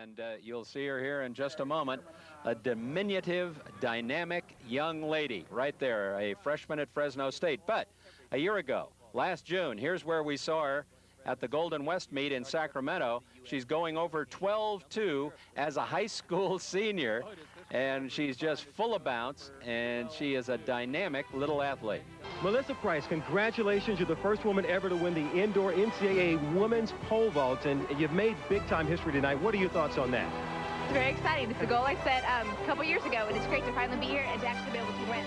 And you'll see her here in just a moment. A diminutive, dynamic young lady right there, a freshman at Fresno State. But a year ago, last June, here's where we saw her at the Golden West meet in Sacramento. She's going over 12-2 as a high school senior, and she's just full of bounce, and she is a dynamic little athlete. Melissa Price, congratulations. You're the first woman ever to win the indoor NCAA women's pole vault, and you've made big-time history tonight. What are your thoughts on that? It's very exciting. It's a goal I set a couple years ago, and it's great to finally be here and to actually be able to win.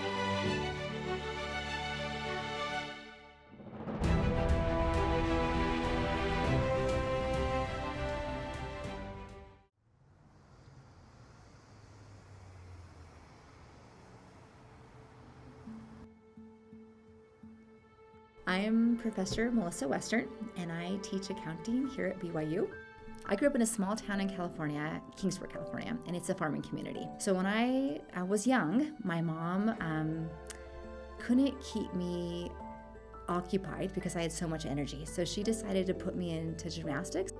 I am Professor Melissa Western, and I teach accounting here at BYU. I grew up in a small town in California, Kingsburg, California, and it's a farming community. So when I was young, my mom couldn't keep me occupied because I had so much energy. So she decided to put me into gymnastics.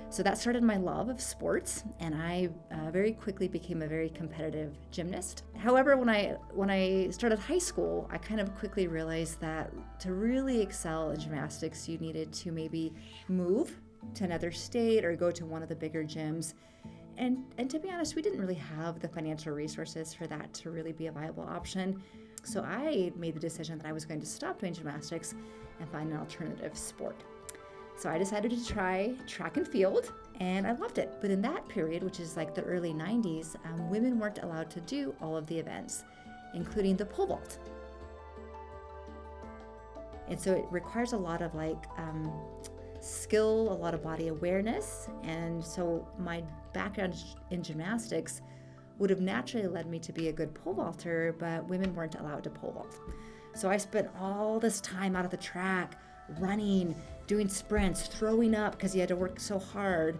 So that started my love of sports, and I very quickly became a very competitive gymnast. However, when I started high school, I kind of quickly realized that to really excel in gymnastics, you needed to maybe move to another state or go to one of the bigger gyms. And to be honest, we didn't really have the financial resources for that to really be a viable option. So I made the decision that I was going to stop doing gymnastics and find an alternative sport. So I decided to try track and field, and I loved it. But in that period, which is like the early 90s, women weren't allowed to do all of the events, including the pole vault. And so it requires a lot of skill, a lot of body awareness. And so my background in gymnastics would have naturally led me to be a good pole vaulter, but women weren't allowed to pole vault. So I spent all this time out at the track, running, doing sprints, throwing up because you had to work so hard.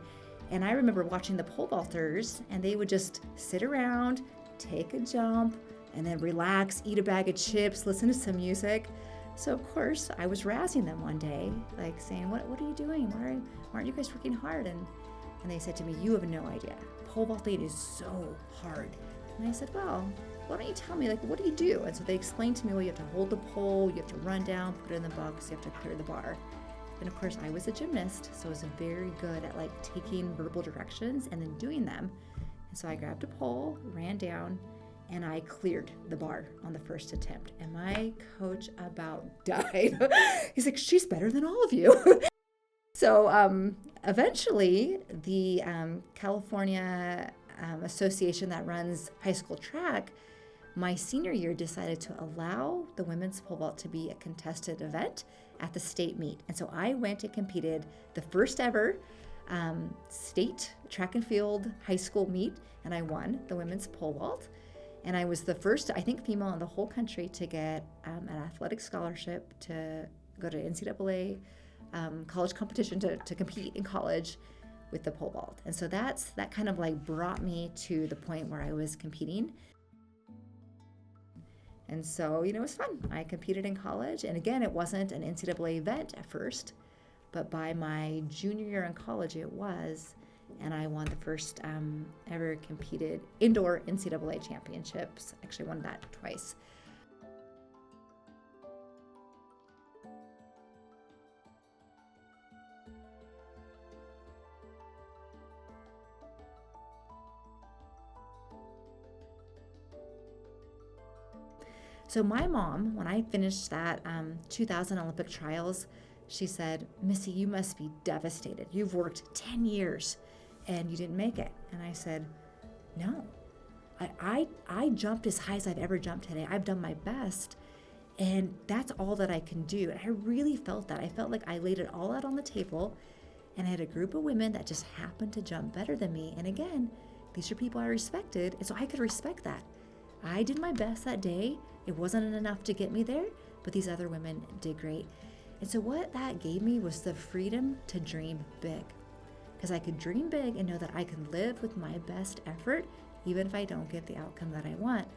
And I remember watching the pole vaulters, and they would just sit around, take a jump, and then relax, eat a bag of chips, listen to some music. So of course I was razzing them one day, like saying, what are you doing? Why aren't you guys working hard? And they said to me, you have no idea. Pole vaulting is so hard. And I said, well, why don't you tell me, what do you do? And so they explained to me, well, you have to hold the pole, you have to run down, put it in the box, you have to clear the bar. And of course I was a gymnast, so I was very good at taking verbal directions and then doing them. And so I grabbed a pole, ran down, and I cleared the bar on the first attempt. And my coach about died. He's like, she's better than all of you. So eventually the California association that runs high school track, my senior year decided to allow the women's pole vault to be a contested event at the state meet. And so I went and competed the first ever state track and field high school meet, and I won the women's pole vault. And I was the first, I think, female in the whole country to get an athletic scholarship to go to NCAA college competition to compete in college with the pole vault. And so that kind of brought me to the point where I was competing. And so, it was fun. I competed in college. And again, it wasn't an NCAA event at first, but by my junior year in college, it was. And I won the first ever competed indoor NCAA championships. Actually won that twice. So my mom, when I finished that 2000 Olympic trials, she said, Missy, you must be devastated. You've worked 10 years and you didn't make it. And I said, no, I jumped as high as I've ever jumped today. I've done my best, and that's all that I can do. And I really felt that. I felt like I laid it all out on the table, and I had a group of women that just happened to jump better than me. And again, these are people I respected, and so I could respect that. I did my best that day. It wasn't enough to get me there, but these other women did great. And so what that gave me was the freedom to dream big, because I could dream big and know that I could live with my best effort, even if I don't get the outcome that I want.